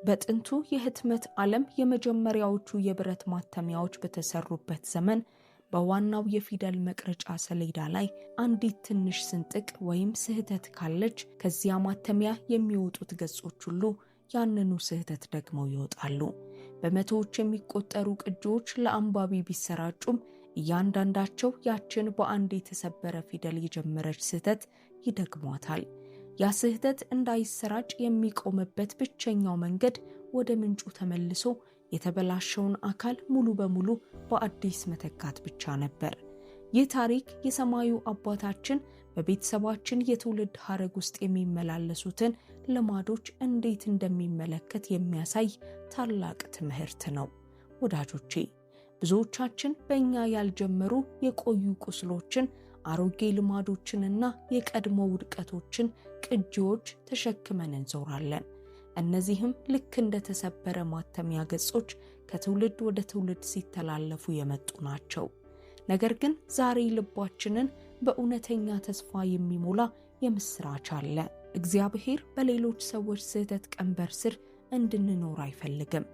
በጥንቱ የህትመት ዓለም የመጀመሪያዎቹ የብረት ማተሚያዎች በተሰሩበት ዘመን በዋናው የፊደል መቅረጫ ሰሌዳ ላይ አንዲት ትንሽ ስንጥቅ ወይም ስህተት ካለች ከዚያ ማተሚያ የሚወጡት ገጾች ሁሉ ያንኑ ስህተት ደግመው ይወጣሉ። በመቶዎች የሚቆጠሩ ቅጂዎች ለአንባቢ ቢሰራጩም እያንዳንዳቸው ያችን በአንድ የተሰበረ ፊደል የጀመረች ስህተት ይደግሟታል። ያ ስህተት እንዳይሰራጭ የሚቆምበት ብቸኛው መንገድ ወደ ምንጩ ተመልሶ የተበላሸውን አካል ሙሉ በሙሉ በአዲስ መተካት ብቻ ነበር። ይህ ታሪክ የሰማዩ አባታችን በቤተሰባችን የትውልድ ሐረግ ውስጥ የሚመላለሱትን ልማዶች እንዴት እንደሚመለከት የሚያሳይ ታላቅ ትምህርት ነው። ወዳጆቼ፣ ብዙዎቻችን በእኛ ያልጀመሩ የቆዩ ቁስሎችን፣ አሮጌ ልማዶችንና የቀድሞ ውድቀቶችን ቅጂዎች ተሸክመን እንዞራለን። እነዚህም ልክ እንደ ተሰበረ ማተሚያ ገጾች ከትውልድ ወደ ትውልድ ሲተላለፉ የመጡ ናቸው። ነገር ግን ዛሬ ልባችንን በእውነተኛ ተስፋ የሚሞላ የምስራች አለ። እግዚአብሔር በሌሎች ሰዎች ስህተት ቀንበር ስር እንድንኖር አይፈልግም።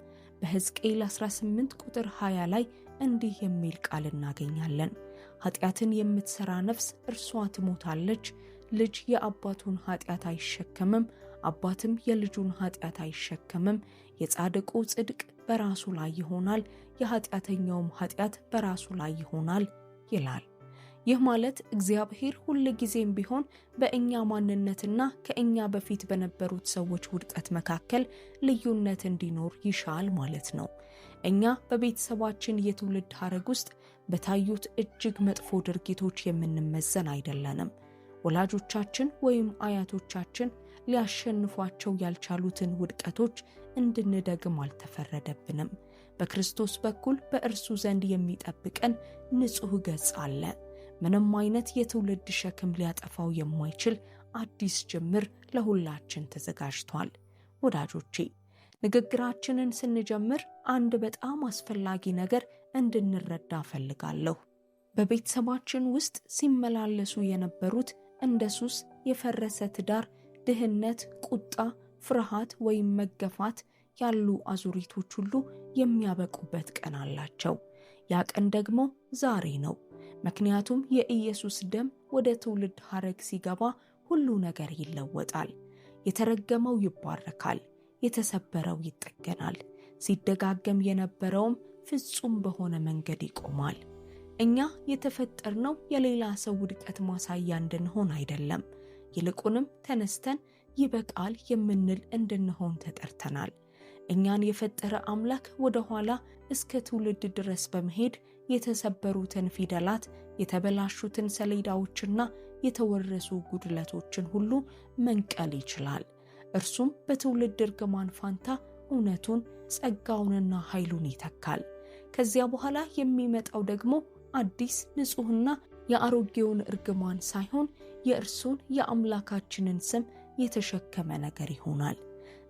በሕዝቅኤል 18 ቁጥር 20 ላይ እንዲህ የሚል ቃል እናገኛለን። ኃጢአትን የምትሰራ ነፍስ እርሷ ትሞታለች። ልጅ የአባቱን ኃጢአት አይሸከምም፣ አባትም የልጁን ኃጢአት አይሸከምም። የጻድቁ ጽድቅ በራሱ ላይ ይሆናል፣ የኃጢአተኛውም ኃጢአት በራሱ ላይ ይሆናል ይላል። ይህ ማለት እግዚአብሔር ሁል ጊዜም ቢሆን በእኛ ማንነትና ከእኛ በፊት በነበሩት ሰዎች ውድቀት መካከል ልዩነት እንዲኖር ይሻል ማለት ነው። እኛ በቤተሰባችን የትውልድ ሐረግ ውስጥ በታዩት እጅግ መጥፎ ድርጊቶች የምንመዘን አይደለንም። ወላጆቻችን ወይም አያቶቻችን ሊያሸንፏቸው ያልቻሉትን ውድቀቶች እንድንደግም አልተፈረደብንም። በክርስቶስ በኩል በእርሱ ዘንድ የሚጠብቀን ንጹሕ ገጽ አለ። ምንም አይነት የትውልድ ሸክም ሊያጠፋው የማይችል አዲስ ጅምር ለሁላችን ተዘጋጅቷል። ወዳጆቼ፣ ንግግራችንን ስንጀምር አንድ በጣም አስፈላጊ ነገር እንድንረዳ ፈልጋለሁ። በቤተሰባችን ውስጥ ሲመላለሱ የነበሩት እንደ ሱስ፣ የፈረሰ ትዳር፣ ድህነት፣ ቁጣ፣ ፍርሃት ወይም መገፋት ያሉ አዙሪቶች ሁሉ የሚያበቁበት ቀን አላቸው። ያ ቀን ደግሞ ዛሬ ነው። ምክንያቱም የኢየሱስ ደም ወደ ትውልድ ሐረግ ሲገባ ሁሉ ነገር ይለወጣል። የተረገመው ይባረካል፣ የተሰበረው ይጠገናል፣ ሲደጋገም የነበረውም ፍጹም በሆነ መንገድ ይቆማል። እኛ የተፈጠርነው የሌላ ሰው ውድቀት ማሳያ እንድንሆን አይደለም። ይልቁንም ተነስተን ይበቃል የምንል እንድንሆን ተጠርተናል። እኛን የፈጠረ አምላክ ወደ ኋላ እስከ ትውልድ ድረስ በመሄድ የተሰበሩትን ፊደላት፣ የተበላሹትን ሰሌዳዎችና የተወረሱ ጉድለቶችን ሁሉ መንቀል ይችላል። እርሱም በትውልድ እርግማን ፋንታ እውነቱን፣ ጸጋውንና ኃይሉን ይተካል። ከዚያ በኋላ የሚመጣው ደግሞ አዲስ ንጹሕና የአሮጌውን እርግማን ሳይሆን የእርሱን የአምላካችንን ስም የተሸከመ ነገር ይሆናል።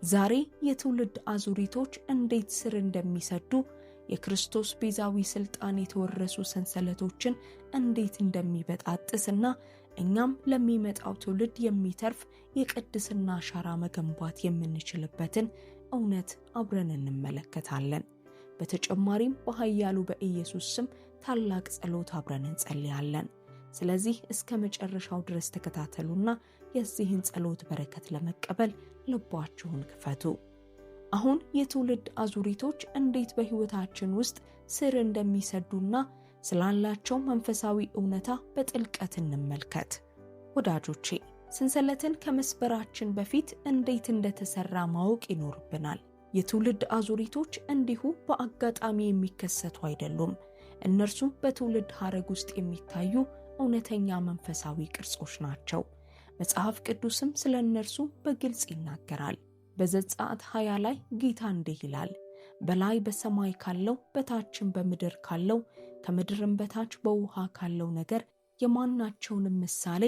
ዛሬ የትውልድ አዙሪቶች እንዴት ስር እንደሚሰዱ፣ የክርስቶስ ቤዛዊ ሥልጣን የተወረሱ ሰንሰለቶችን እንዴት እንደሚበጣጥስና እኛም ለሚመጣው ትውልድ የሚተርፍ የቅድስና አሻራ መገንባት የምንችልበትን እውነት አብረን እንመለከታለን። በተጨማሪም በኃያሉ በኢየሱስ ስም ታላቅ ጸሎት አብረን እንጸልያለን። ስለዚህ እስከ መጨረሻው ድረስ ተከታተሉና የዚህን ጸሎት በረከት ለመቀበል ልባችሁን ክፈቱ። አሁን የትውልድ አዙሪቶች እንዴት በሕይወታችን ውስጥ ስር እንደሚሰዱና ስላላቸው መንፈሳዊ እውነታ በጥልቀት እንመልከት። ወዳጆቼ፣ ሰንሰለትን ከመስበራችን በፊት እንዴት እንደተሰራ ማወቅ ይኖርብናል። የትውልድ አዙሪቶች እንዲሁ በአጋጣሚ የሚከሰቱ አይደሉም። እነርሱም በትውልድ ሐረግ ውስጥ የሚታዩ እውነተኛ መንፈሳዊ ቅርጾች ናቸው። መጽሐፍ ቅዱስም ስለ እነርሱ በግልጽ ይናገራል። በዘጸአት 20 ላይ ጌታ እንዲህ ይላል፣ በላይ በሰማይ ካለው በታችም በምድር ካለው ከምድርም በታች በውሃ ካለው ነገር የማናቸውንም ምሳሌ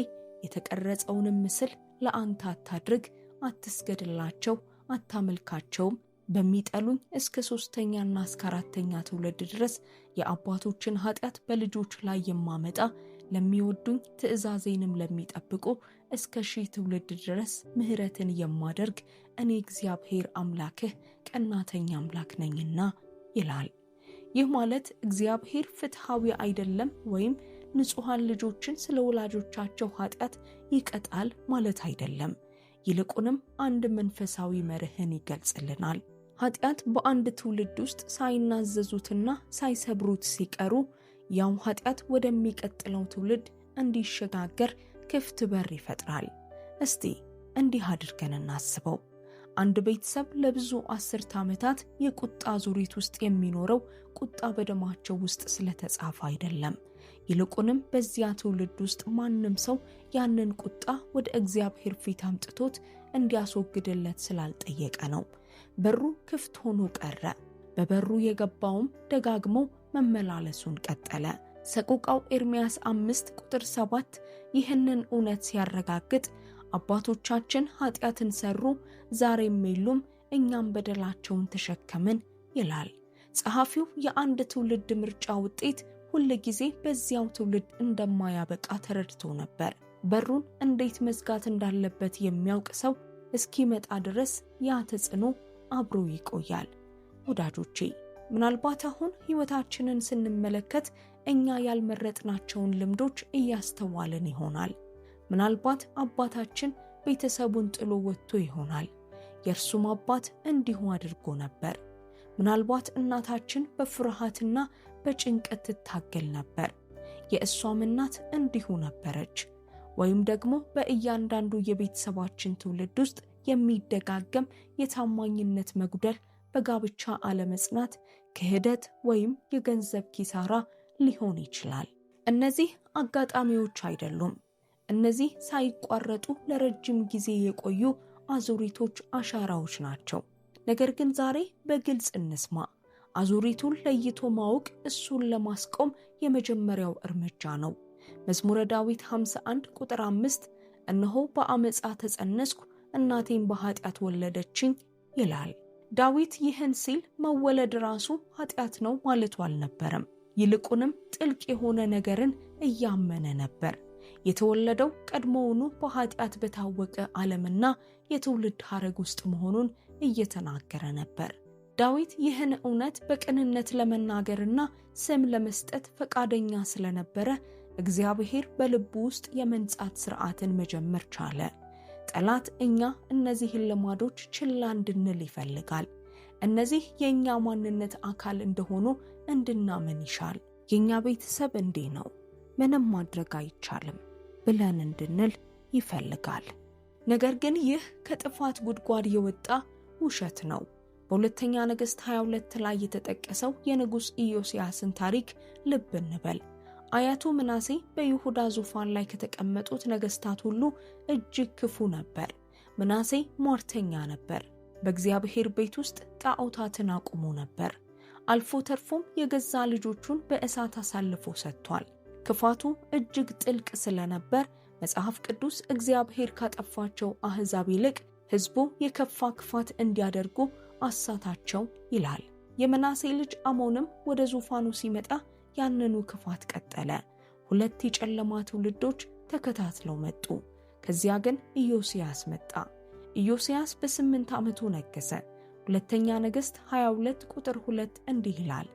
የተቀረጸውንም ምስል ለአንተ አታድርግ፣ አትስገድላቸው፣ አታመልካቸውም። በሚጠሉኝ እስከ 3ኛና እስከ 4ኛ ትውልድ ድረስ የአባቶችን ኃጢአት በልጆች ላይ የማመጣ ለሚወዱኝ ትእዛዜንም ለሚጠብቁ እስከ 1000 ትውልድ ድረስ ምሕረትን የማደርግ እኔ እግዚአብሔር አምላክህ ቀናተኛ አምላክ ነኝና ይላል። ይህ ማለት እግዚአብሔር ፍትሃዊ አይደለም ወይም ንጹሃን ልጆችን ስለ ወላጆቻቸው ኃጢአት ይቀጣል ማለት አይደለም። ይልቁንም አንድ መንፈሳዊ መርህን ይገልጽልናል። ኃጢአት በአንድ ትውልድ ውስጥ ሳይናዘዙትና ሳይሰብሩት ሲቀሩ ያው ኃጢአት ወደሚቀጥለው ትውልድ እንዲሸጋገር ክፍት በር ይፈጥራል። እስቲ እንዲህ አድርገን እናስበው። አንድ ቤተሰብ ለብዙ አስርት ዓመታት የቁጣ ዙሪት ውስጥ የሚኖረው ቁጣ በደማቸው ውስጥ ስለተጻፈ አይደለም። ይልቁንም በዚያ ትውልድ ውስጥ ማንም ሰው ያንን ቁጣ ወደ እግዚአብሔር ፊት አምጥቶት እንዲያስወግድለት ስላልጠየቀ ነው። በሩ ክፍት ሆኖ ቀረ። በበሩ የገባውም ደጋግሞ መመላለሱን ቀጠለ። ሰቆቃው ኤርምያስ 5:7 ይህንን እውነት ሲያረጋግጥ አባቶቻችን ኃጢአትን ሰሩ፣ ዛሬም የሉም፣ እኛም በደላቸውን ተሸከምን ይላል። ጸሐፊው የአንድ ትውልድ ምርጫ ውጤት ሁል ጊዜ በዚያው ትውልድ እንደማያበቃ ተረድቶ ነበር። በሩን እንዴት መዝጋት እንዳለበት የሚያውቅ ሰው እስኪመጣ ድረስ ያ ተጽዕኖ አብሮ ይቆያል። ወዳጆቼ፣ ምናልባት አሁን ሕይወታችንን ስንመለከት እኛ ያልመረጥናቸውን ልምዶች እያስተዋልን ይሆናል። ምናልባት አባታችን ቤተሰቡን ጥሎ ወጥቶ ይሆናል። የእርሱም አባት እንዲሁ አድርጎ ነበር። ምናልባት እናታችን በፍርሃትና በጭንቀት ትታገል ነበር። የእሷም እናት እንዲሁ ነበረች። ወይም ደግሞ በእያንዳንዱ የቤተሰባችን ትውልድ ውስጥ የሚደጋገም የታማኝነት መጉደል፣ በጋብቻ አለመጽናት፣ ክህደት ወይም የገንዘብ ኪሳራ ሊሆን ይችላል። እነዚህ አጋጣሚዎች አይደሉም። እነዚህ ሳይቋረጡ ለረጅም ጊዜ የቆዩ አዙሪቶች አሻራዎች ናቸው። ነገር ግን ዛሬ በግልጽ እንስማ። አዙሪቱን ለይቶ ማወቅ እሱን ለማስቆም የመጀመሪያው እርምጃ ነው። መዝሙረ ዳዊት 51:5 እነሆ በአመፃ ተጸነስኩ፣ እናቴም በኃጢአት ወለደችኝ ይላል። ዳዊት ይህን ሲል መወለድ ራሱ ኃጢአት ነው ማለቱ አልነበረም። ይልቁንም ጥልቅ የሆነ ነገርን እያመነ ነበር። የተወለደው ቀድሞውኑ በኃጢአት በታወቀ ዓለምና የትውልድ ሐረግ ውስጥ መሆኑን እየተናገረ ነበር። ዳዊት ይህን እውነት በቅንነት ለመናገርና ስም ለመስጠት ፈቃደኛ ስለነበረ እግዚአብሔር በልቡ ውስጥ የመንጻት ሥርዓትን መጀመር ቻለ። ጠላት እኛ እነዚህን ልማዶች ችላ እንድንል ይፈልጋል። እነዚህ የእኛ ማንነት አካል እንደሆኑ እንድናምን ይሻል። የእኛ ቤተሰብ እንዲህ ነው፣ ምንም ማድረግ አይቻልም ብለን እንድንል ይፈልጋል። ነገር ግን ይህ ከጥፋት ጉድጓድ የወጣ ውሸት ነው። በሁለተኛ ነገሥት 22 ላይ የተጠቀሰው የንጉሥ ኢዮስያስን ታሪክ ልብ እንበል። አያቱ ምናሴ በይሁዳ ዙፋን ላይ ከተቀመጡት ነገሥታት ሁሉ እጅግ ክፉ ነበር። ምናሴ ሟርተኛ ነበር። በእግዚአብሔር ቤት ውስጥ ጣዖታትን አቁሞ ነበር። አልፎ ተርፎም የገዛ ልጆቹን በእሳት አሳልፎ ሰጥቷል። ክፋቱ እጅግ ጥልቅ ስለነበር መጽሐፍ ቅዱስ እግዚአብሔር ካጠፋቸው አሕዛብ ይልቅ ሕዝቡ የከፋ ክፋት እንዲያደርጉ አሳታቸው ይላል። የምናሴ ልጅ አሞንም ወደ ዙፋኑ ሲመጣ ያንኑ ክፋት ቀጠለ። 2 የጨለማ ትውልዶች ተከታትለው መጡ። ከዚያ ግን ኢዮስያስ መጣ። ኢዮስያስ በ8 ዓመቱ ነገሰ። ሁለተኛ ነገሥት 22:2 እንዲህ ይላል፣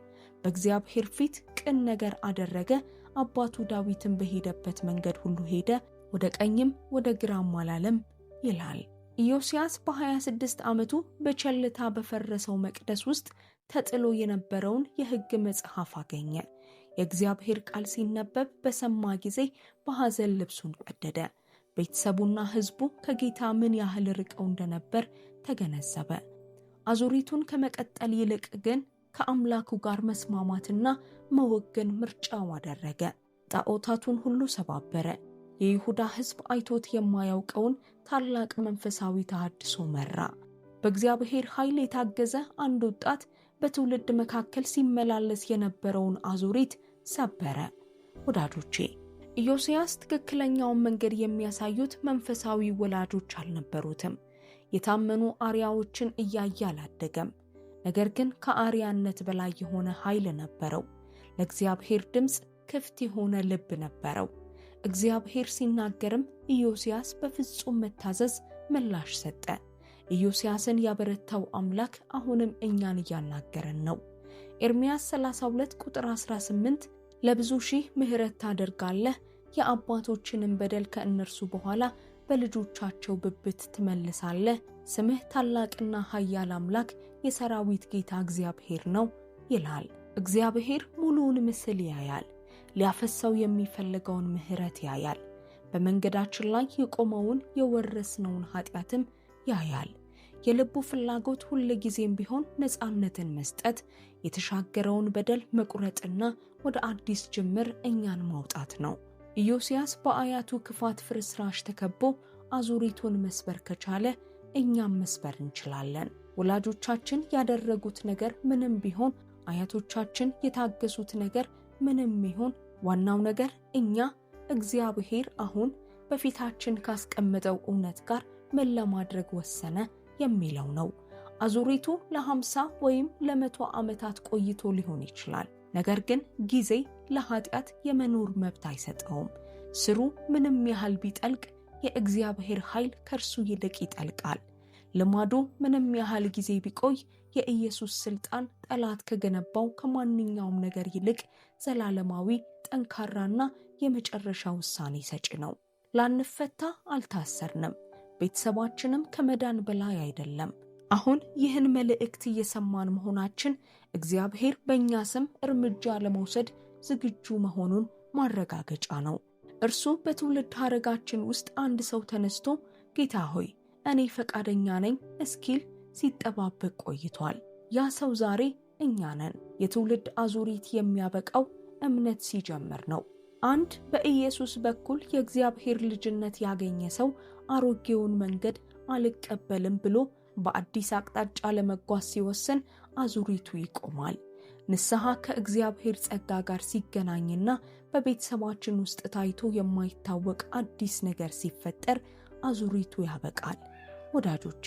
በእግዚአብሔር ፊት ቅን ነገር አደረገ፣ አባቱ ዳዊትን በሄደበት መንገድ ሁሉ ሄደ፣ ወደ ቀኝም ወደ ግራም አላለም ይላል። ኢዮስያስ በ26 ዓመቱ በቸልታ በፈረሰው መቅደስ ውስጥ ተጥሎ የነበረውን የሕግ መጽሐፍ አገኘ። የእግዚአብሔር ቃል ሲነበብ በሰማ ጊዜ በሐዘን ልብሱን ቀደደ። ቤተሰቡና ሕዝቡ ከጌታ ምን ያህል ርቀው እንደነበር ተገነዘበ። አዙሪቱን ከመቀጠል ይልቅ ግን ከአምላኩ ጋር መስማማትና መወገን ምርጫው አደረገ። ጣዖታቱን ሁሉ ሰባበረ። የይሁዳ ሕዝብ አይቶት የማያውቀውን ታላቅ መንፈሳዊ ተሐድሶ መራ። በእግዚአብሔር ኃይል የታገዘ አንድ ወጣት በትውልድ መካከል ሲመላለስ የነበረውን አዙሪት ሰበረ። ወዳጆቼ፣ ኢዮስያስ ትክክለኛውን መንገድ የሚያሳዩት መንፈሳዊ ወላጆች አልነበሩትም። የታመኑ አርያዎችን እያየ አላደገም። ነገር ግን ከአርያነት በላይ የሆነ ኃይል ነበረው። ለእግዚአብሔር ድምፅ ክፍት የሆነ ልብ ነበረው። እግዚአብሔር ሲናገርም ኢዮስያስ በፍጹም መታዘዝ ምላሽ ሰጠ። ኢዮስያስን ያበረታው አምላክ አሁንም እኛን እያናገረን ነው። ኤርምያስ 32 ቁጥር 18 ለብዙ ሺህ ምህረት ታደርጋለህ፣ የአባቶችንም በደል ከእነርሱ በኋላ በልጆቻቸው ብብት ትመልሳለህ፣ ስምህ ታላቅና ኃያል አምላክ የሰራዊት ጌታ እግዚአብሔር ነው ይላል። እግዚአብሔር ሙሉውን ምስል ያያል። ሊያፈሰው የሚፈልገውን ምህረት ያያል። በመንገዳችን ላይ የቆመውን የወረስነውን ኃጢአትም ያያል። የልቡ ፍላጎት ሁሉ ጊዜም ቢሆን ነፃነትን መስጠት፣ የተሻገረውን በደል መቁረጥና ወደ አዲስ ጅምር እኛን ማውጣት ነው። ኢዮስያስ በአያቱ ክፋት ፍርስራሽ ተከቦ አዙሪቱን መስበር ከቻለ እኛም መስበር እንችላለን። ወላጆቻችን ያደረጉት ነገር ምንም ቢሆን፣ አያቶቻችን የታገሱት ነገር ምንም ይሁን፣ ዋናው ነገር እኛ እግዚአብሔር አሁን በፊታችን ካስቀመጠው እውነት ጋር ምን ለማድረግ ወሰነ የሚለው ነው። አዙሪቱ ለ50 ወይም ለ100 ዓመታት ቆይቶ ሊሆን ይችላል። ነገር ግን ጊዜ ለኃጢአት የመኖር መብት አይሰጠውም። ስሩ ምንም ያህል ቢጠልቅ የእግዚአብሔር ኃይል ከእርሱ ይልቅ ይጠልቃል። ልማዱ ምንም ያህል ጊዜ ቢቆይ የኢየሱስ ስልጣን ጠላት ከገነባው ከማንኛውም ነገር ይልቅ ዘላለማዊ፣ ጠንካራና የመጨረሻ ውሳኔ ሰጪ ነው። ላንፈታ አልታሰርንም። ቤተሰባችንም ከመዳን በላይ አይደለም። አሁን ይህን መልእክት እየሰማን መሆናችን እግዚአብሔር በእኛ ስም እርምጃ ለመውሰድ ዝግጁ መሆኑን ማረጋገጫ ነው። እርሱ በትውልድ ሐረጋችን ውስጥ አንድ ሰው ተነስቶ ጌታ ሆይ እኔ ፈቃደኛ ነኝ እስኪል ሲጠባበቅ ቆይቷል። ያ ሰው ዛሬ እኛ ነን። የትውልድ አዙሪት የሚያበቃው እምነት ሲጀምር ነው። አንድ በኢየሱስ በኩል የእግዚአብሔር ልጅነት ያገኘ ሰው አሮጌውን መንገድ አልቀበልም ብሎ በአዲስ አቅጣጫ ለመጓዝ ሲወስን አዙሪቱ ይቆማል። ንስሐ ከእግዚአብሔር ጸጋ ጋር ሲገናኝና በቤተሰባችን ውስጥ ታይቶ የማይታወቅ አዲስ ነገር ሲፈጠር አዙሪቱ ያበቃል። ወዳጆቼ፣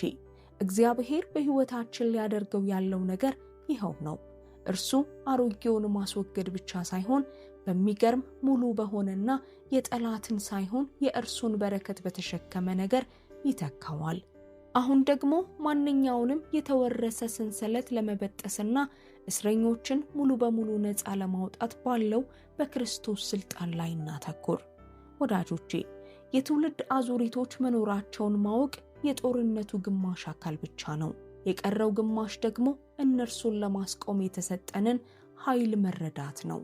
እግዚአብሔር በሕይወታችን ሊያደርገው ያለው ነገር ይኸው ነው። እርሱ አሮጌውን ማስወገድ ብቻ ሳይሆን በሚገርም ሙሉ በሆነና የጠላትን ሳይሆን የእርሱን በረከት በተሸከመ ነገር ይተካዋል። አሁን ደግሞ ማንኛውንም የተወረሰ ሰንሰለት ለመበጠስና እስረኞችን ሙሉ በሙሉ ነፃ ለማውጣት ባለው በክርስቶስ ስልጣን ላይ እናተኩር። ወዳጆቼ፣ የትውልድ አዙሪቶች መኖራቸውን ማወቅ የጦርነቱ ግማሽ አካል ብቻ ነው። የቀረው ግማሽ ደግሞ እነርሱን ለማስቆም የተሰጠንን ኃይል መረዳት ነው።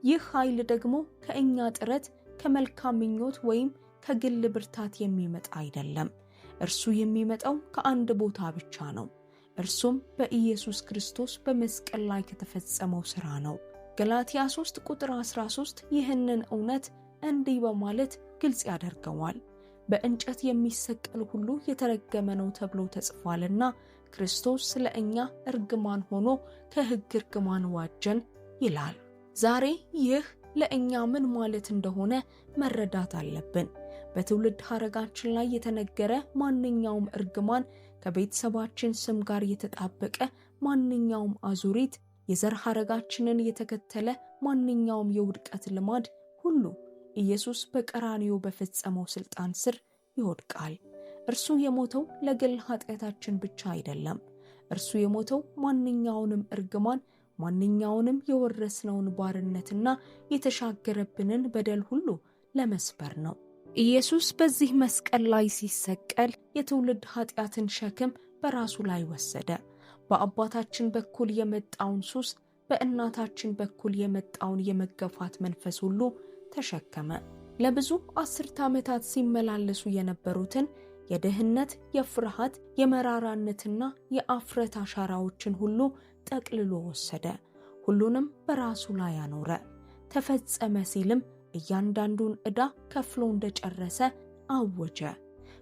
ይህ ኃይል ደግሞ ከእኛ ጥረት፣ ከመልካም ምኞት ወይም ከግል ብርታት የሚመጣ አይደለም። እርሱ የሚመጣው ከአንድ ቦታ ብቻ ነው። እርሱም በኢየሱስ ክርስቶስ በመስቀል ላይ ከተፈጸመው ሥራ ነው። ገላትያ 3 ቁጥር 13 ይህንን እውነት እንዲህ በማለት ግልጽ ያደርገዋል። በእንጨት የሚሰቀል ሁሉ የተረገመ ነው ተብሎ ተጽፏልና ክርስቶስ ስለ እኛ እርግማን ሆኖ ከሕግ እርግማን ዋጀን ይላል። ዛሬ ይህ ለእኛ ምን ማለት እንደሆነ መረዳት አለብን። በትውልድ ሐረጋችን ላይ የተነገረ ማንኛውም እርግማን፣ ከቤተሰባችን ስም ጋር የተጣበቀ ማንኛውም አዙሪት፣ የዘር ሐረጋችንን የተከተለ ማንኛውም የውድቀት ልማድ ሁሉ ኢየሱስ በቀራንዮ በፈጸመው ስልጣን ስር ይወድቃል። እርሱ የሞተው ለግል ኃጢአታችን ብቻ አይደለም። እርሱ የሞተው ማንኛውንም እርግማን፣ ማንኛውንም የወረስነውን ባርነትና የተሻገረብንን በደል ሁሉ ለመስበር ነው። ኢየሱስ በዚህ መስቀል ላይ ሲሰቀል የትውልድ ኃጢአትን ሸክም በራሱ ላይ ወሰደ። በአባታችን በኩል የመጣውን ሱስ፣ በእናታችን በኩል የመጣውን የመገፋት መንፈስ ሁሉ ተሸከመ። ለብዙ 10 ዓመታት ሲመላለሱ የነበሩትን የድህነት፣ የፍርሃት፣ የመራራነትና የአፍረት አሻራዎችን ሁሉ ጠቅልሎ ወሰደ። ሁሉንም በራሱ ላይ አኖረ። ተፈጸመ ሲልም እያንዳንዱን ዕዳ ከፍሎ እንደጨረሰ አወጀ።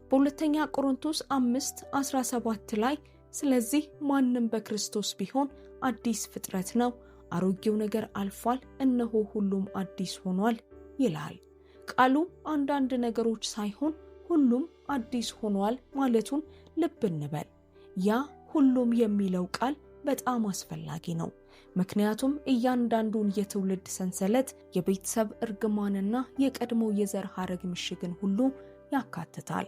በሁለተኛ ቆሮንቶስ 5:17 ላይ ስለዚህ ማንም በክርስቶስ ቢሆን አዲስ ፍጥረት ነው፣ አሮጌው ነገር አልፏል፣ እነሆ ሁሉም አዲስ ሆኗል ይላል። ቃሉ አንዳንድ ነገሮች ሳይሆን ሁሉም አዲስ ሆኗል ማለቱን ልብ እንበል። ያ ሁሉም የሚለው ቃል በጣም አስፈላጊ ነው። ምክንያቱም እያንዳንዱን የትውልድ ሰንሰለት፣ የቤተሰብ እርግማንና የቀድሞ የዘር ሐረግ ምሽግን ሁሉ ያካትታል።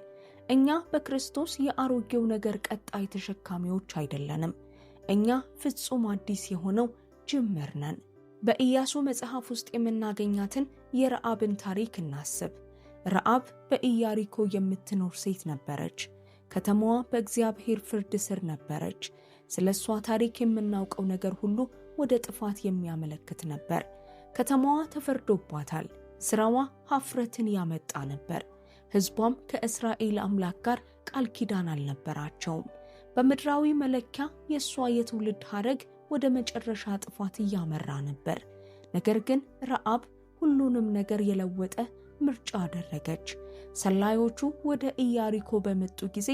እኛ በክርስቶስ የአሮጌው ነገር ቀጣይ ተሸካሚዎች አይደለንም። እኛ ፍጹም አዲስ የሆነው ጅምር ነን። በኢያሱ መጽሐፍ ውስጥ የምናገኛትን የረዓብን ታሪክ እናስብ። ረዓብ በኢያሪኮ የምትኖር ሴት ነበረች። ከተማዋ በእግዚአብሔር ፍርድ ስር ነበረች። ስለሷ ታሪክ የምናውቀው ነገር ሁሉ ወደ ጥፋት የሚያመለክት ነበር። ከተማዋ ተፈርዶባታል። ስራዋ ኀፍረትን ያመጣ ነበር። ሕዝቧም ከእስራኤል አምላክ ጋር ቃል ኪዳን አልነበራቸውም። በምድራዊ መለኪያ የሷ የትውልድ ሐረግ ወደ መጨረሻ ጥፋት እያመራ ነበር። ነገር ግን ረዓብ ሁሉንም ነገር የለወጠ ምርጫ አደረገች። ሰላዮቹ ወደ ኢያሪኮ በመጡ ጊዜ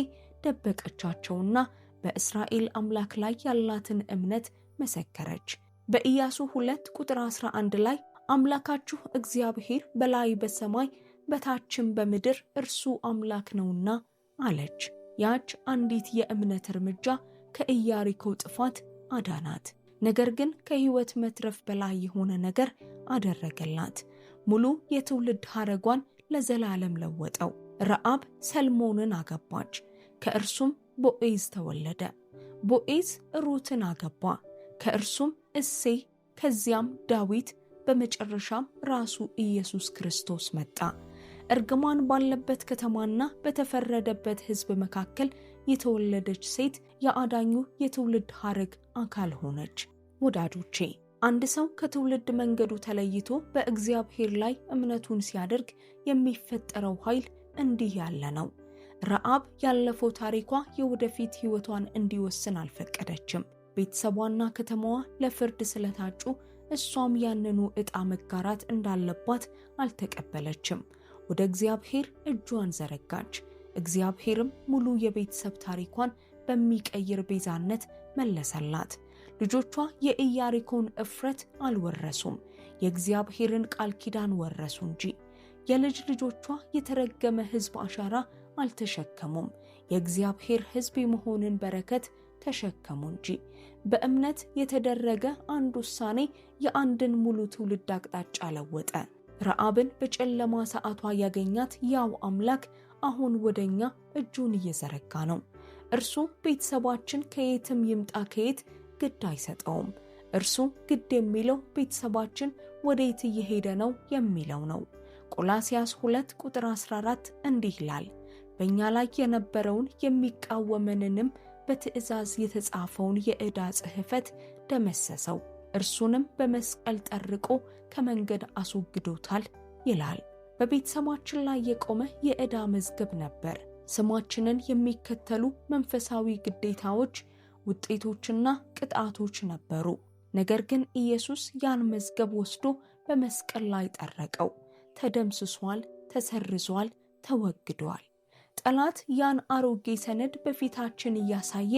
ደበቀቻቸውና በእስራኤል አምላክ ላይ ያላትን እምነት መሰከረች። በኢያሱ 2 ቁጥር 11 ላይ አምላካችሁ እግዚአብሔር በላይ በሰማይ በታችም በምድር እርሱ አምላክ ነውና አለች። ያች አንዲት የእምነት እርምጃ ከኢያሪኮ ጥፋት አዳናት። ነገር ግን ከሕይወት መትረፍ በላይ የሆነ ነገር አደረገላት። ሙሉ የትውልድ ሐረጓን ለዘላለም ለወጠው። ረዓብ ሰልሞንን አገባች፣ ከእርሱም ቦዔዝ ተወለደ። ቦዔዝ ሩትን አገባ፣ ከእርሱም እሴይ፣ ከዚያም ዳዊት፣ በመጨረሻም ራሱ ኢየሱስ ክርስቶስ መጣ። እርግማን ባለበት ከተማና በተፈረደበት ሕዝብ መካከል የተወለደች ሴት የአዳኙ የትውልድ ሐረግ አካል ሆነች። ወዳጆቼ፣ አንድ ሰው ከትውልድ መንገዱ ተለይቶ በእግዚአብሔር ላይ እምነቱን ሲያደርግ የሚፈጠረው ኃይል እንዲህ ያለ ነው። ረዓብ ያለፈው ታሪኳ የወደፊት ሕይወቷን እንዲወስን አልፈቀደችም። ቤተሰቧና ከተማዋ ለፍርድ ስለታጩ እሷም ያንኑ ዕጣ መጋራት እንዳለባት አልተቀበለችም። ወደ እግዚአብሔር እጇን ዘረጋች። እግዚአብሔርም ሙሉ የቤተሰብ ታሪኳን በሚቀይር ቤዛነት መለሰላት። ልጆቿ የኢያሪኮን እፍረት አልወረሱም፣ የእግዚአብሔርን ቃል ኪዳን ወረሱ እንጂ። የልጅ ልጆቿ የተረገመ ሕዝብ አሻራ አልተሸከሙም፣ የእግዚአብሔር ሕዝብ የመሆንን በረከት ተሸከሙ እንጂ። በእምነት የተደረገ አንድ ውሳኔ የአንድን ሙሉ ትውልድ አቅጣጫ ለወጠ። ረዓብን በጨለማ ሰዓቷ ያገኛት ያው አምላክ አሁን ወደኛ እጁን እየዘረጋ ነው። እርሱ ቤተሰባችን ከየትም ይምጣ ከየት ግድ አይሰጠውም። እርሱ ግድ የሚለው ቤተሰባችን ወዴት እየሄደ ነው የሚለው ነው። ቆላስይስ 2 ቁጥር 14 እንዲህ ይላል፣ በእኛ ላይ የነበረውን የሚቃወመንንም በትእዛዝ የተጻፈውን የዕዳ ጽሕፈት ደመሰሰው፣ እርሱንም በመስቀል ጠርቆ ከመንገድ አስወግዶታል ይላል። በቤተሰባችን ላይ የቆመ የዕዳ መዝገብ ነበር። ስማችንን የሚከተሉ መንፈሳዊ ግዴታዎች፣ ውጤቶችና ቅጣቶች ነበሩ። ነገር ግን ኢየሱስ ያን መዝገብ ወስዶ በመስቀል ላይ ጠረቀው። ተደምስሷል፣ ተሰርዟል፣ ተወግዷል። ጠላት ያን አሮጌ ሰነድ በፊታችን እያሳየ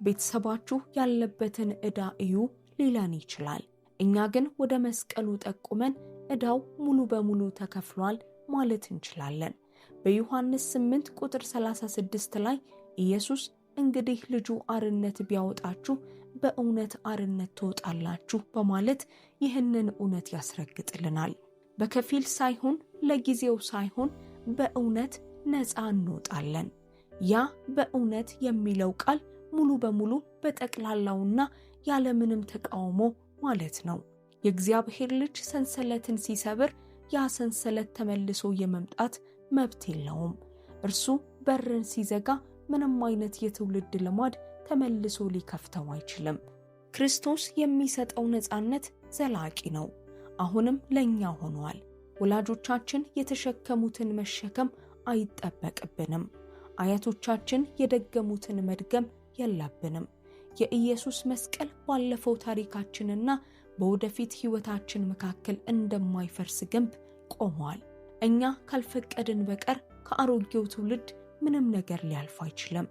ቤተሰባችሁ ያለበትን ዕዳ እዩ ሊለን ይችላል። እኛ ግን ወደ መስቀሉ ጠቁመን ዕዳው ሙሉ በሙሉ ተከፍሏል ማለት እንችላለን። በዮሐንስ 8 ቁጥር 36 ላይ ኢየሱስ እንግዲህ ልጁ አርነት ቢያወጣችሁ በእውነት አርነት ትወጣላችሁ በማለት ይህንን እውነት ያስረግጥልናል። በከፊል ሳይሆን ለጊዜው ሳይሆን በእውነት ነፃ እንወጣለን። ያ በእውነት የሚለው ቃል ሙሉ በሙሉ በጠቅላላውና ያለምንም ተቃውሞ ማለት ነው። የእግዚአብሔር ልጅ ሰንሰለትን ሲሰብር ያ ሰንሰለት ተመልሶ የመምጣት መብት የለውም። እርሱ በርን ሲዘጋ ምንም አይነት የትውልድ ልማድ ተመልሶ ሊከፍተው አይችልም። ክርስቶስ የሚሰጠው ነፃነት ዘላቂ ነው። አሁንም ለኛ ሆኗል። ወላጆቻችን የተሸከሙትን መሸከም አይጠበቅብንም። አያቶቻችን የደገሙትን መድገም የለብንም። የኢየሱስ መስቀል ባለፈው ታሪካችንና በወደፊት ሕይወታችን መካከል እንደማይፈርስ ግንብ ቆሟል። እኛ ካልፈቀድን በቀር ከአሮጌው ትውልድ ምንም ነገር ሊያልፍ አይችልም።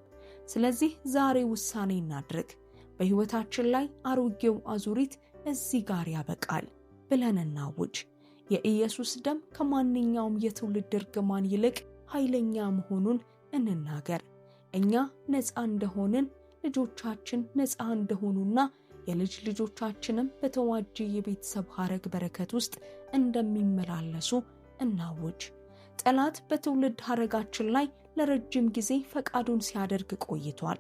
ስለዚህ ዛሬ ውሳኔ እናድርግ። በሕይወታችን ላይ አሮጌው አዙሪት እዚህ ጋር ያበቃል ብለን እናውጅ። የኢየሱስ ደም ከማንኛውም የትውልድ እርግማን ይልቅ ኃይለኛ መሆኑን እንናገር። እኛ ነፃ እንደሆንን፣ ልጆቻችን ነፃ እንደሆኑና የልጅ ልጆቻችንም በተዋጀ የቤተሰብ ሐረግ በረከት ውስጥ እንደሚመላለሱ እናውጅ። ጠላት በትውልድ ሐረጋችን ላይ ለረጅም ጊዜ ፈቃዱን ሲያደርግ ቆይቷል።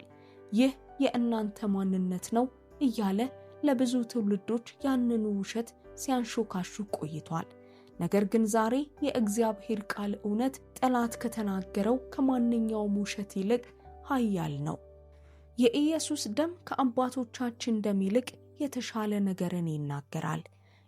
ይህ የእናንተ ማንነት ነው እያለ ለብዙ ትውልዶች ያንኑ ውሸት ሲያንሾካሹ ቆይቷል። ነገር ግን ዛሬ የእግዚአብሔር ቃል እውነት ጠላት ከተናገረው ከማንኛውም ውሸት ይልቅ ኃያል ነው። የኢየሱስ ደም ከአባቶቻችን ደም ይልቅ የተሻለ ነገርን ይናገራል።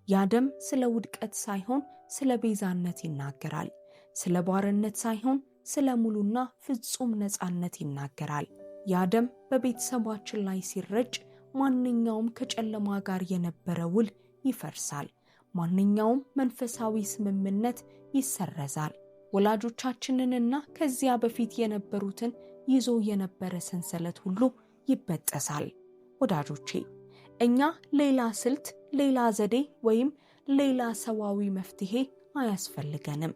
ያ ደም ስለ ውድቀት ሳይሆን ስለ ቤዛነት ይናገራል። ስለ ባርነት ሳይሆን ስለ ሙሉና ፍጹም ነፃነት ይናገራል። ያ ደም በቤተሰባችን ላይ ሲረጭ ማንኛውም ከጨለማ ጋር የነበረ ውል ይፈርሳል። ማንኛውም መንፈሳዊ ስምምነት ይሰረዛል። ወላጆቻችንንና ከዚያ በፊት የነበሩትን ይዞ የነበረ ሰንሰለት ሁሉ ይበጠሳል። ወዳጆቼ፣ እኛ ሌላ ስልት፣ ሌላ ዘዴ ወይም ሌላ ሰዋዊ መፍትሄ አያስፈልገንም።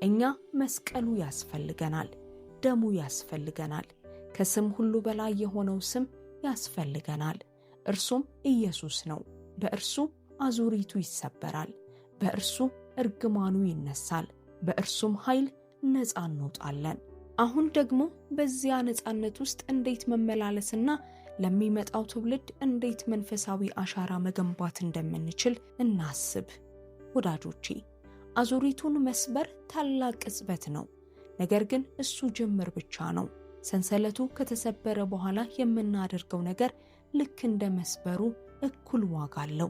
እኛ መስቀሉ ያስፈልገናል። ደሙ ያስፈልገናል። ከስም ሁሉ በላይ የሆነው ስም ያስፈልገናል። እርሱም ኢየሱስ ነው። በእርሱ አዙሪቱ ይሰበራል። በእርሱ እርግማኑ ይነሳል። በእርሱም ኃይል ነፃ እንወጣለን። አሁን ደግሞ በዚያ ነፃነት ውስጥ እንዴት መመላለስና ለሚመጣው ትውልድ እንዴት መንፈሳዊ አሻራ መገንባት እንደምንችል እናስብ። ወዳጆቼ፣ አዙሪቱን መስበር ታላቅ ቅጽበት ነው። ነገር ግን እሱ ጅምር ብቻ ነው። ሰንሰለቱ ከተሰበረ በኋላ የምናደርገው ነገር ልክ እንደ መስበሩ እኩል ዋጋ አለው።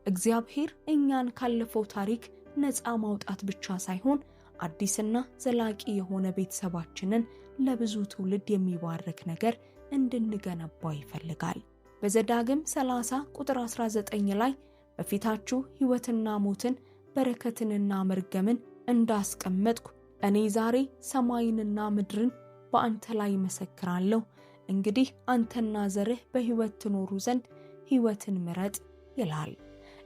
እግዚአብሔር እኛን ካለፈው ታሪክ ነፃ ማውጣት ብቻ ሳይሆን አዲስና ዘላቂ የሆነ ቤተሰባችንን ለብዙ ትውልድ የሚባርክ ነገር እንድንገነባ ይፈልጋል። በዘዳግም 30 ቁጥር 19 ላይ በፊታችሁ ሕይወትና ሞትን በረከትንና መርገምን እንዳስቀመጥኩ እኔ ዛሬ ሰማይንና ምድርን በአንተ ላይ መሰክራለሁ። እንግዲህ አንተና ዘርህ በሕይወት ትኖሩ ዘንድ ሕይወትን ምረጥ ይላል።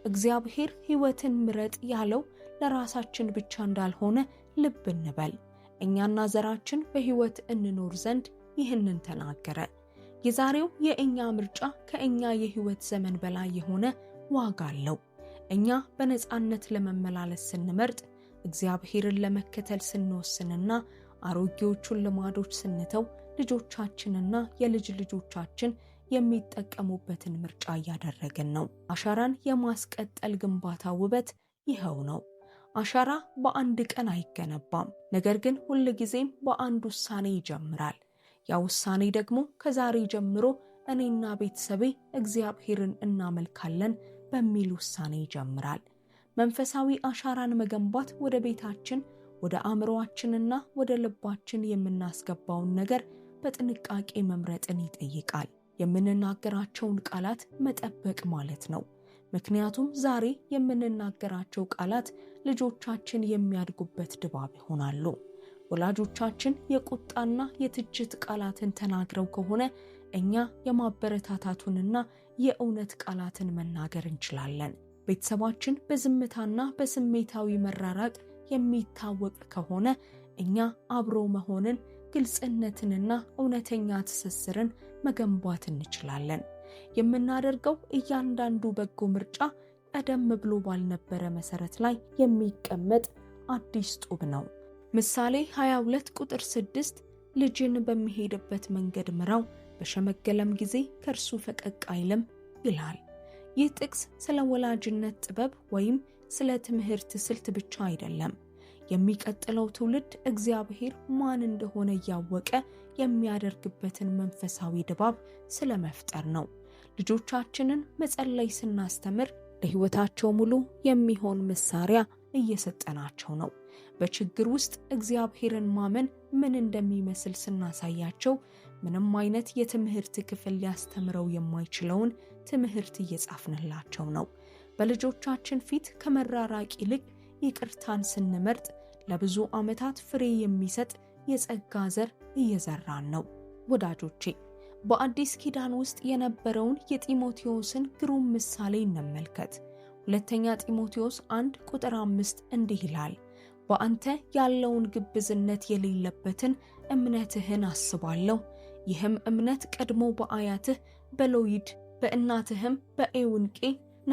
እግዚአብሔር ሕይወትን ምረጥ ያለው ለራሳችን ብቻ እንዳልሆነ ልብ እንበል። እኛና ዘራችን በሕይወት እንኖር ዘንድ ይህንን ተናገረ። የዛሬው የእኛ ምርጫ ከእኛ የሕይወት ዘመን በላይ የሆነ ዋጋ አለው። እኛ በነፃነት ለመመላለስ ስንመርጥ፣ እግዚአብሔርን ለመከተል ስንወስንና አሮጌዎቹን ልማዶች ስንተው ልጆቻችንና የልጅ ልጆቻችን የሚጠቀሙበትን ምርጫ እያደረግን ነው። አሻራን የማስቀጠል ግንባታ ውበት ይኸው ነው። አሻራ በአንድ ቀን አይገነባም፣ ነገር ግን ሁልጊዜም በአንድ ውሳኔ ይጀምራል። ያ ውሳኔ ደግሞ ከዛሬ ጀምሮ እኔና ቤተሰቤ እግዚአብሔርን እናመልካለን በሚል ውሳኔ ይጀምራል። መንፈሳዊ አሻራን መገንባት ወደ ቤታችን፣ ወደ አእምሮአችንና ወደ ልባችን የምናስገባውን ነገር በጥንቃቄ መምረጥን ይጠይቃል። የምንናገራቸውን ቃላት መጠበቅ ማለት ነው። ምክንያቱም ዛሬ የምንናገራቸው ቃላት ልጆቻችን የሚያድጉበት ድባብ ይሆናሉ። ወላጆቻችን የቁጣና የትችት ቃላትን ተናግረው ከሆነ እኛ የማበረታታቱንና የእውነት ቃላትን መናገር እንችላለን። ቤተሰባችን በዝምታና በስሜታዊ መራራቅ የሚታወቅ ከሆነ እኛ አብሮ መሆንን፣ ግልጽነትንና እውነተኛ ትስስርን መገንባት እንችላለን። የምናደርገው እያንዳንዱ በጎ ምርጫ ቀደም ብሎ ባልነበረ መሰረት ላይ የሚቀመጥ አዲስ ጡብ ነው። ምሳሌ 22 ቁጥር 6 ልጅን በሚሄድበት መንገድ ምራው፣ በሸመገለም ጊዜ ከእርሱ ፈቀቅ አይልም ይላል። ይህ ጥቅስ ስለ ወላጅነት ጥበብ ወይም ስለ ትምህርት ስልት ብቻ አይደለም። የሚቀጥለው ትውልድ እግዚአብሔር ማን እንደሆነ እያወቀ የሚያደርግበትን መንፈሳዊ ድባብ ስለመፍጠር ነው። ልጆቻችንን መጸለይ ስናስተምር ለሕይወታቸው ሙሉ የሚሆን መሳሪያ እየሰጠናቸው ነው። በችግር ውስጥ እግዚአብሔርን ማመን ምን እንደሚመስል ስናሳያቸው ምንም አይነት የትምህርት ክፍል ሊያስተምረው የማይችለውን ትምህርት እየጻፍንላቸው ነው። በልጆቻችን ፊት ከመራራቅ ይልቅ ይቅርታን ስንመርጥ ለብዙ ዓመታት ፍሬ የሚሰጥ የጸጋ ዘር እየዘራን ነው። ወዳጆቼ፣ በአዲስ ኪዳን ውስጥ የነበረውን የጢሞቴዎስን ግሩም ምሳሌ እንመልከት። ሁለተኛ ጢሞቴዎስ 1 ቁጥር 5 እንዲህ ይላል፣ በአንተ ያለውን ግብዝነት የሌለበትን እምነትህን አስባለሁ። ይህም እምነት ቀድሞ በአያትህ በሎይድ በእናትህም በኤውንቄ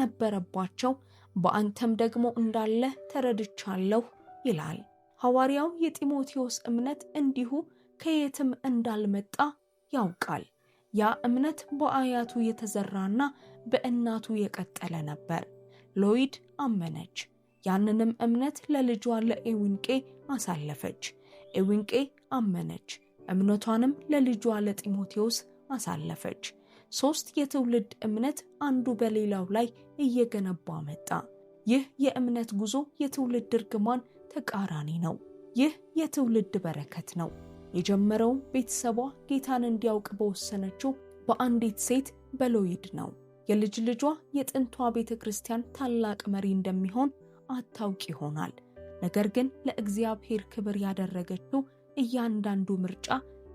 ነበረባቸው፣ በአንተም ደግሞ እንዳለ ተረድቻለሁ ይላል። ሐዋርያው የጢሞቴዎስ እምነት እንዲሁ ከየትም እንዳልመጣ ያውቃል። ያ እምነት በአያቱ የተዘራና በእናቱ የቀጠለ ነበር። ሎይድ አመነች። ያንንም እምነት ለልጇ ለኤዊንቄ አሳለፈች። ኤዊንቄ አመነች። እምነቷንም ለልጇ ለጢሞቴዎስ አሳለፈች። 3 የትውልድ እምነት አንዱ በሌላው ላይ እየገነባ መጣ። ይህ የእምነት ጉዞ የትውልድ እርግማን ተቃራኒ ነው። ይህ የትውልድ በረከት ነው። የጀመረው ቤተሰቧ ጌታን እንዲያውቅ በወሰነችው በአንዲት ሴት በሎይድ ነው። የልጅ ልጇ የጥንቷ ቤተክርስቲያን ታላቅ መሪ እንደሚሆን አታውቅ ይሆናል። ነገር ግን ለእግዚአብሔር ክብር ያደረገችው እያንዳንዱ ምርጫ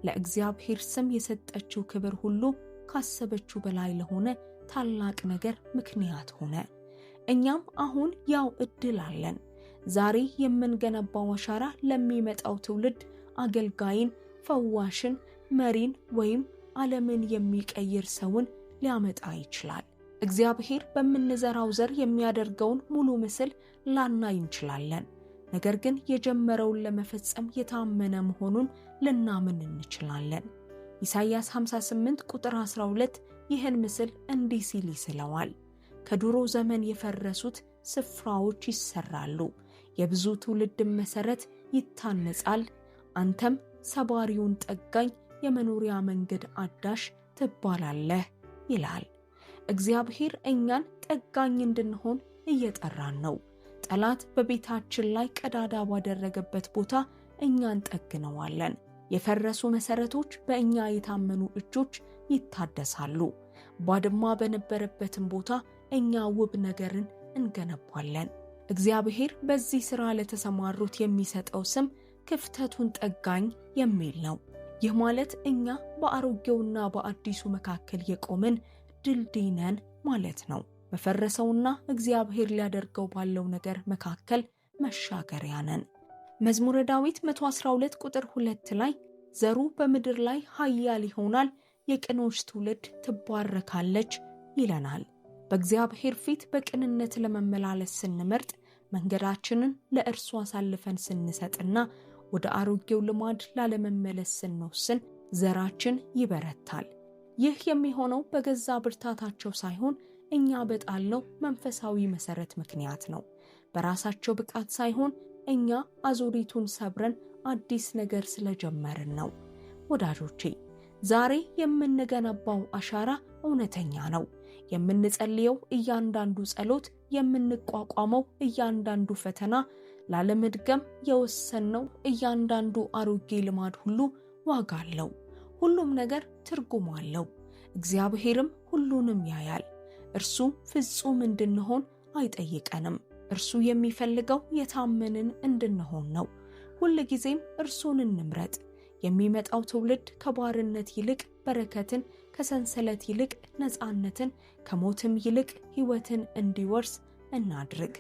ለእግዚአብሔር ስም የሰጠችው ክብር ሁሉ ካሰበችው በላይ ለሆነ ታላቅ ነገር ምክንያት ሆነ። እኛም አሁን ያው እድል አለን። ዛሬ የምንገነባው አሻራ ለሚመጣው ትውልድ አገልጋይን፣ ፈዋሽን፣ መሪን ወይም ዓለምን የሚቀይር ሰውን ሊያመጣ ይችላል። እግዚአብሔር በምንዘራው ዘር የሚያደርገውን ሙሉ ምስል ላናይ እንችላለን። ነገር ግን የጀመረውን ለመፈጸም የታመነ መሆኑን ልናምን እንችላለን። ኢሳይያስ 58 ቁጥር 12 ይህን ምስል እንዲህ ሲል ይስለዋል። ከድሮ ዘመን የፈረሱት ስፍራዎች ይሰራሉ፣ የብዙ ትውልድም መሰረት ይታነጻል። አንተም ሰባሪውን ጠጋኝ የመኖሪያ መንገድ አዳሽ ትባላለህ ይላል። እግዚአብሔር እኛን ጠጋኝ እንድንሆን እየጠራን ነው። ጠላት በቤታችን ላይ ቀዳዳ ባደረገበት ቦታ እኛን ጠግነዋለን። የፈረሱ መሰረቶች በእኛ የታመኑ እጆች ይታደሳሉ። ባድማ በነበረበትም ቦታ እኛ ውብ ነገርን እንገነባለን። እግዚአብሔር በዚህ ሥራ ለተሰማሩት የሚሰጠው ስም ክፍተቱን ጠጋኝ የሚል ነው። ይህ ማለት እኛ በአሮጌውና በአዲሱ መካከል የቆምን ድልድይ ነን ማለት ነው። በፈረሰውና እግዚአብሔር ሊያደርገው ባለው ነገር መካከል መሻገሪያ ነን። መዝሙረ ዳዊት 112 ቁጥር 2 ላይ ዘሩ በምድር ላይ ኃያል ይሆናል፣ የቅኖች ትውልድ ትባረካለች ይለናል። በእግዚአብሔር ፊት በቅንነት ለመመላለስ ስንመርጥ፣ መንገዳችንን ለእርሱ አሳልፈን ስንሰጥና ወደ አሮጌው ልማድ ላለመመለስ ስንወስን ዘራችን ይበረታል። ይህ የሚሆነው በገዛ ብርታታቸው ሳይሆን እኛ በጣልነው መንፈሳዊ መሰረት ምክንያት ነው። በራሳቸው ብቃት ሳይሆን እኛ አዙሪቱን ሰብረን አዲስ ነገር ስለጀመርን ነው። ወዳጆቼ ዛሬ የምንገነባው አሻራ እውነተኛ ነው። የምንጸልየው እያንዳንዱ ጸሎት፣ የምንቋቋመው እያንዳንዱ ፈተና፣ ላለመድገም የወሰንነው እያንዳንዱ አሮጌ ልማድ ሁሉ ዋጋ አለው። ሁሉም ነገር ትርጉም አለው። እግዚአብሔርም ሁሉንም ያያል። እርሱ ፍጹም እንድንሆን አይጠይቀንም። እርሱ የሚፈልገው የታመንን እንድንሆን ነው። ሁልጊዜም እርሱን እንምረጥ። የሚመጣው ትውልድ ከባርነት ይልቅ በረከትን፣ ከሰንሰለት ይልቅ ነፃነትን፣ ከሞትም ይልቅ ሕይወትን እንዲወርስ እናድርግ።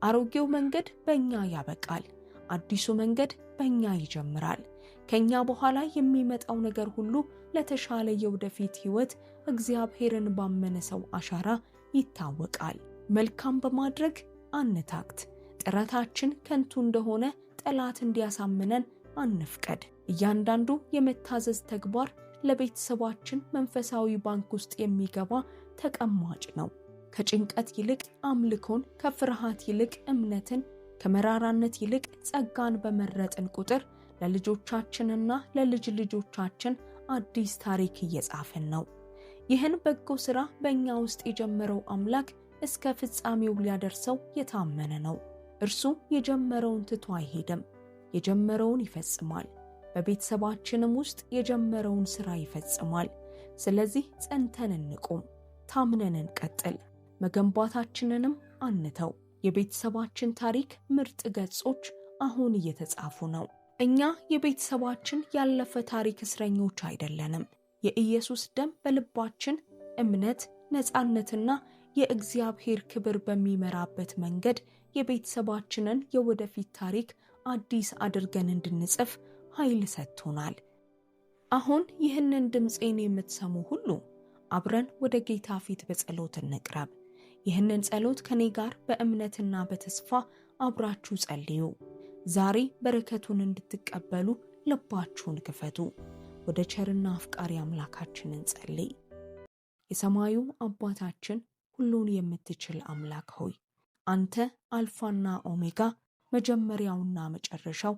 አሮጌው መንገድ በእኛ ያበቃል። አዲሱ መንገድ በእኛ ይጀምራል። ከኛ በኋላ የሚመጣው ነገር ሁሉ ለተሻለ የወደፊት ሕይወት እግዚአብሔርን ባመነ ሰው አሻራ ይታወቃል። መልካም በማድረግ አንታክት። ጥረታችን ከንቱ እንደሆነ ጠላት እንዲያሳምነን አንፍቀድ። እያንዳንዱ የመታዘዝ ተግባር ለቤተሰባችን መንፈሳዊ ባንክ ውስጥ የሚገባ ተቀማጭ ነው። ከጭንቀት ይልቅ አምልኮን፣ ከፍርሃት ይልቅ እምነትን፣ ከመራራነት ይልቅ ጸጋን በመረጥን ቁጥር ለልጆቻችንና ለልጅ ልጆቻችን አዲስ ታሪክ እየጻፍን ነው። ይህን በጎ ሥራ በእኛ ውስጥ የጀመረው አምላክ እስከ ፍጻሜው ሊያደርሰው የታመነ ነው። እርሱ የጀመረውን ትቶ አይሄድም፣ የጀመረውን ይፈጽማል። በቤተሰባችንም ውስጥ የጀመረውን ሥራ ይፈጽማል። ስለዚህ ጸንተን እንቁም፣ ታምነን እንቀጥል፣ መገንባታችንንም አንተው። የቤተሰባችን ታሪክ ምርጥ ገጾች አሁን እየተጻፉ ነው። እኛ የቤተሰባችን ያለፈ ታሪክ እስረኞች አይደለንም። የኢየሱስ ደም በልባችን እምነት፣ ነፃነትና የእግዚአብሔር ክብር በሚመራበት መንገድ የቤተሰባችንን የወደፊት ታሪክ አዲስ አድርገን እንድንጽፍ ኃይል ሰጥቶናል። አሁን ይህንን ድምፄን የምትሰሙ ሁሉ አብረን ወደ ጌታ ፊት በጸሎት እንቅረብ። ይህንን ጸሎት ከኔ ጋር በእምነትና በተስፋ አብራችሁ ጸልዩ። ዛሬ በረከቱን እንድትቀበሉ ልባችሁን ክፈቱ። ወደ ቸርና አፍቃሪ አምላካችን እንጸልይ። የሰማዩ አባታችን፣ ሁሉን የምትችል አምላክ ሆይ፣ አንተ አልፋና ኦሜጋ መጀመሪያውና መጨረሻው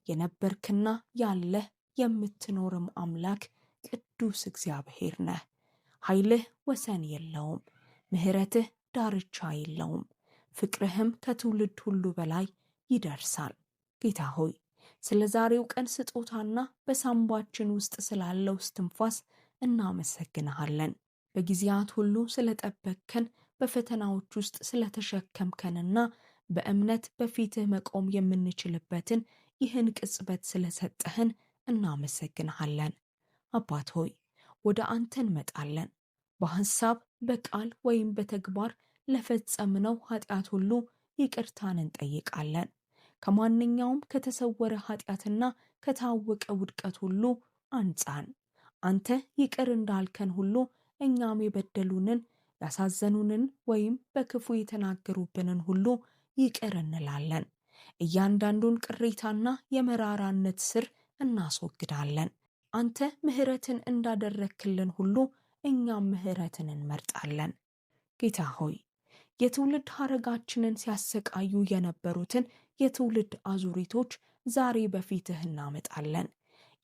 የነበርክና ያለህ የምትኖርም አምላክ ቅዱስ እግዚአብሔር ነህ። ኃይልህ ወሰን የለውም፣ ምሕረትህ ዳርቻ የለውም፣ ፍቅርህም ከትውልድ ሁሉ በላይ ይደርሳል። ጌታ ሆይ፣ ስለ ዛሬው ቀን ስጦታና በሳምባችን ውስጥ ስላለው እስትንፋስ እናመሰግንሃለን። በጊዜያት ሁሉ ስለጠበቅከን፣ በፈተናዎች ውስጥ ስለተሸከምከንና በእምነት በፊትህ መቆም የምንችልበትን ይህን ቅጽበት ስለሰጠህን እናመሰግንሃለን። አባት ሆይ፣ ወደ አንተ እንመጣለን። በሐሳብ በቃል ወይም በተግባር ለፈጸምነው ኃጢአት ሁሉ ይቅርታን እንጠይቃለን። ከማንኛውም ከተሰወረ ኃጢአትና ከታወቀ ውድቀት ሁሉ አንጻን። አንተ ይቅር እንዳልከን ሁሉ እኛም የበደሉንን ያሳዘኑንን ወይም በክፉ የተናገሩብንን ሁሉ ይቅር እንላለን። እያንዳንዱን ቅሬታና የመራራነት ስር እናስወግዳለን። አንተ ምሕረትን እንዳደረክልን ሁሉ እኛም ምሕረትን እንመርጣለን። ጌታ ሆይ፣ የትውልድ ሐረጋችንን ሲያሰቃዩ የነበሩትን የትውልድ አዙሪቶች ዛሬ በፊትህ እናመጣለን።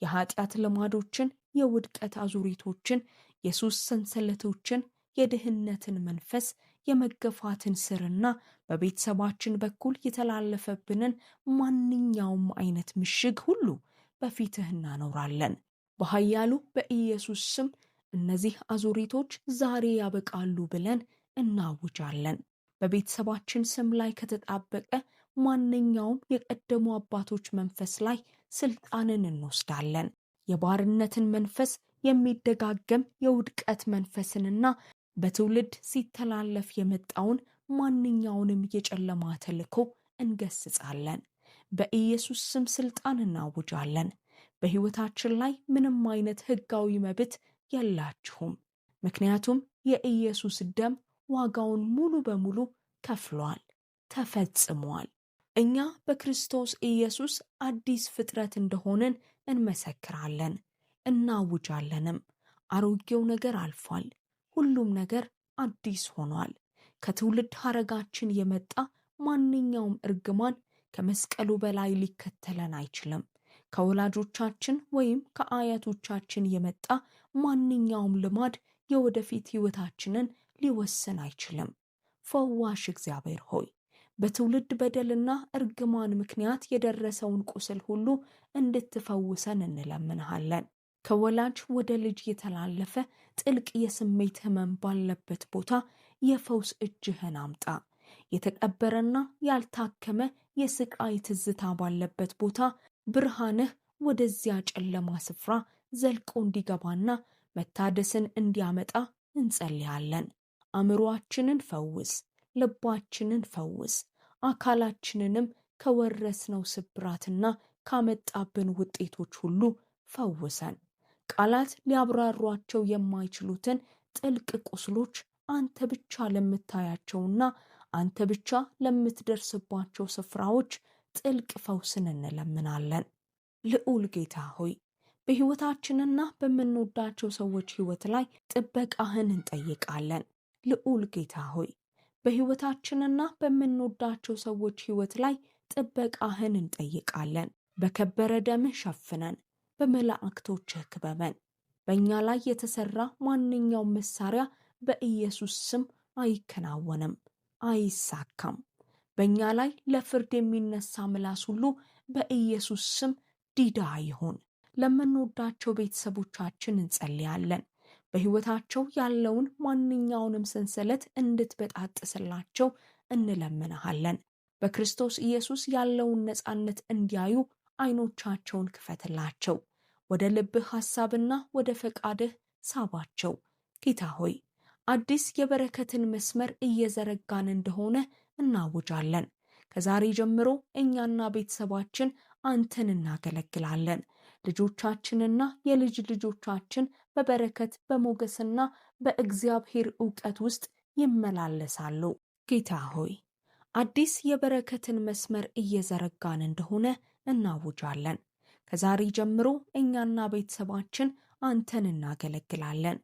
የኃጢአት ልማዶችን፣ የውድቀት አዙሪቶችን፣ የሱስ ሰንሰለቶችን፣ የድህነትን መንፈስ፣ የመገፋትን ስርና በቤተሰባችን በኩል የተላለፈብንን ማንኛውም አይነት ምሽግ ሁሉ በፊትህ እናኖራለን። በኃያሉ በኢየሱስ ስም እነዚህ አዙሪቶች ዛሬ ያበቃሉ ብለን እናውጃለን። በቤተሰባችን ስም ላይ ከተጣበቀ ማንኛውም የቀደሙ አባቶች መንፈስ ላይ ስልጣንን እንወስዳለን። የባርነትን መንፈስ፣ የሚደጋገም የውድቀት መንፈስንና በትውልድ ሲተላለፍ የመጣውን ማንኛውንም የጨለማ ተልዕኮ እንገስጻለን። በኢየሱስ ስም ስልጣን እናውጃለን። በሕይወታችን ላይ ምንም አይነት ሕጋዊ መብት የላችሁም። ምክንያቱም የኢየሱስ ደም ዋጋውን ሙሉ በሙሉ ከፍሏል፣ ተፈጽሟል። እኛ በክርስቶስ ኢየሱስ አዲስ ፍጥረት እንደሆንን እንመሰክራለን፣ እናውጃለንም። አሮጌው ነገር አልፏል፣ ሁሉም ነገር አዲስ ሆኗል። ከትውልድ ሐረጋችን የመጣ ማንኛውም እርግማን ከመስቀሉ በላይ ሊከተለን አይችልም። ከወላጆቻችን ወይም ከአያቶቻችን የመጣ ማንኛውም ልማድ የወደፊት ሕይወታችንን ሊወስን አይችልም። ፈዋሽ እግዚአብሔር ሆይ፣ በትውልድ በደልና እርግማን ምክንያት የደረሰውን ቁስል ሁሉ እንድትፈውሰን እንለምንሃለን። ከወላጅ ወደ ልጅ የተላለፈ ጥልቅ የስሜት ሕመም ባለበት ቦታ የፈውስ እጅህን አምጣ። የተቀበረና ያልታከመ የስቃይ ትዝታ ባለበት ቦታ ብርሃንህ ወደዚያ ጨለማ ስፍራ ዘልቆ እንዲገባና መታደስን እንዲያመጣ እንጸልያለን። አእምሮአችንን ፈውስ፣ ልባችንን ፈውስ፣ አካላችንንም ከወረስነው ስብራትና ካመጣብን ውጤቶች ሁሉ ፈውሰን። ቃላት ሊያብራሯቸው የማይችሉትን ጥልቅ ቁስሎች አንተ ብቻ ለምታያቸውና አንተ ብቻ ለምትደርስባቸው ስፍራዎች ጥልቅ ፈውስን እንለምናለን። ልዑል ጌታ ሆይ፣ በሕይወታችንና በምንወዳቸው ሰዎች ሕይወት ላይ ጥበቃህን እንጠይቃለን። ልዑል ጌታ ሆይ፣ በሕይወታችንና በምንወዳቸው ሰዎች ሕይወት ላይ ጥበቃህን እንጠይቃለን። በከበረ ደምህ ሸፍነን፣ በመላእክቶችህ ክበበን። በእኛ ላይ የተሠራ ማንኛውም መሳሪያ በኢየሱስ ስም አይከናወንም፣ አይሳካም። በእኛ ላይ ለፍርድ የሚነሳ ምላስ ሁሉ በኢየሱስ ስም ዲዳ ይሁን። ለምንወዳቸው ቤተሰቦቻችን እንጸልያለን። በሕይወታቸው ያለውን ማንኛውንም ሰንሰለት እንድትበጣጥስላቸው እንለምንሃለን። በክርስቶስ ኢየሱስ ያለውን ነፃነት እንዲያዩ ዓይኖቻቸውን ክፈትላቸው። ወደ ልብህ ሐሳብና ወደ ፈቃድህ ሳባቸው። ጌታ ሆይ፣ አዲስ የበረከትን መስመር እየዘረጋን እንደሆነ እናውጃለን። ከዛሬ ጀምሮ እኛና ቤተሰባችን አንተን እናገለግላለን። ልጆቻችንና የልጅ ልጆቻችን በበረከት በሞገስና በእግዚአብሔር ዕውቀት ውስጥ ይመላለሳሉ። ጌታ ሆይ፣ አዲስ የበረከትን መስመር እየዘረጋን እንደሆነ እናውጃለን። ከዛሬ ጀምሮ እኛና ቤተሰባችን አንተን እናገለግላለን።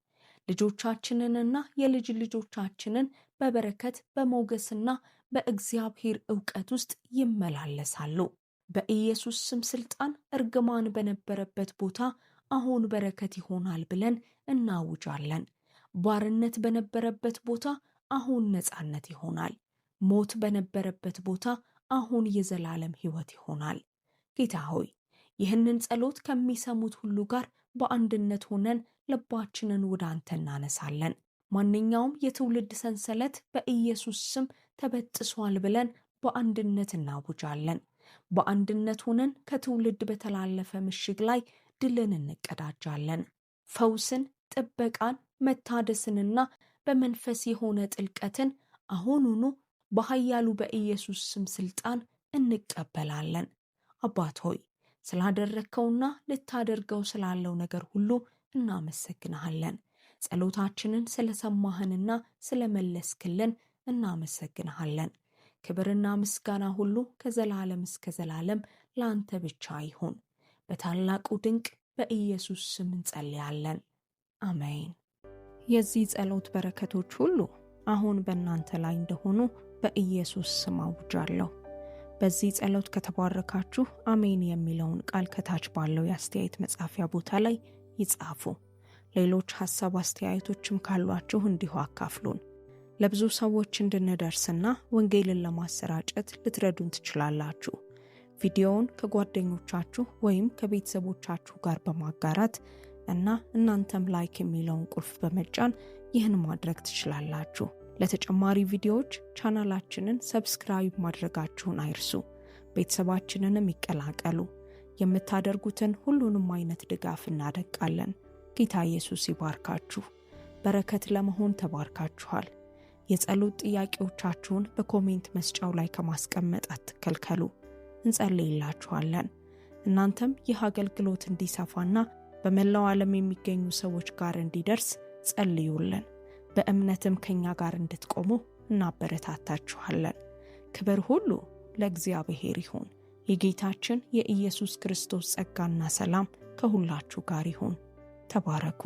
ልጆቻችንንና የልጅ ልጆቻችንን በበረከት በሞገስና በእግዚአብሔር ዕውቀት ውስጥ ይመላለሳሉ። በኢየሱስ ስም ስልጣን እርግማን በነበረበት ቦታ አሁን በረከት ይሆናል ብለን እናውጃለን። ባርነት በነበረበት ቦታ አሁን ነፃነት ይሆናል። ሞት በነበረበት ቦታ አሁን የዘላለም ሕይወት ይሆናል። ጌታ ሆይ ይህንን ጸሎት ከሚሰሙት ሁሉ ጋር በአንድነት ሆነን ልባችንን ወደ አንተ እናነሳለን። ማንኛውም የትውልድ ሰንሰለት በኢየሱስ ስም ተበጥሷል ብለን በአንድነት እናውጃለን። በአንድነት ሆነን ከትውልድ በተላለፈ ምሽግ ላይ ድልን እንቀዳጃለን። ፈውስን፣ ጥበቃን፣ መታደስንና በመንፈስ የሆነ ጥልቀትን አሁኑኑ በኃያሉ በኢየሱስ ስም ስልጣን እንቀበላለን። አባት ሆይ ስላደረግከውና ልታደርገው ስላለው ነገር ሁሉ እናመሰግንሃለን። ጸሎታችንን ስለሰማህንና ስለመለስክልን እናመሰግንሃለን። ክብርና ምስጋና ሁሉ ከዘላለም እስከ ዘላለም ለአንተ ብቻ ይሁን። በታላቁ ድንቅ በኢየሱስ ስም እንጸልያለን። አሜን። የዚህ ጸሎት በረከቶች ሁሉ አሁን በእናንተ ላይ እንደሆኑ በኢየሱስ ስም አውጃለሁ። በዚህ ጸሎት ከተባረካችሁ አሜን የሚለውን ቃል ከታች ባለው የአስተያየት መጻፊያ ቦታ ላይ ይጻፉ። ሌሎች ሐሳብ አስተያየቶችም ካሏችሁ እንዲሁ አካፍሉን። ለብዙ ሰዎች እንድንደርስና ወንጌልን ለማሰራጨት ልትረዱን ትችላላችሁ። ቪዲዮውን ከጓደኞቻችሁ ወይም ከቤተሰቦቻችሁ ጋር በማጋራት እና እናንተም ላይክ የሚለውን ቁልፍ በመጫን ይህን ማድረግ ትችላላችሁ። ለተጨማሪ ቪዲዮዎች ቻናላችንን ሰብስክራይብ ማድረጋችሁን አይርሱ። ቤተሰባችንንም ይቀላቀሉ። የምታደርጉትን ሁሉንም አይነት ድጋፍ እናደንቃለን። ጌታ ኢየሱስ ይባርካችሁ። በረከት ለመሆን ተባርካችኋል። የጸሎት ጥያቄዎቻችሁን በኮሜንት መስጫው ላይ ከማስቀመጥ አትከልከሉ። እንጸልይላችኋለን። እናንተም ይህ አገልግሎት እንዲሰፋና በመላው ዓለም የሚገኙ ሰዎች ጋር እንዲደርስ ጸልዩልን። በእምነትም ከኛ ጋር እንድትቆሙ እናበረታታችኋለን። ክብር ሁሉ ለእግዚአብሔር ይሁን። የጌታችን የኢየሱስ ክርስቶስ ጸጋና ሰላም ከሁላችሁ ጋር ይሁን። ተባረኩ።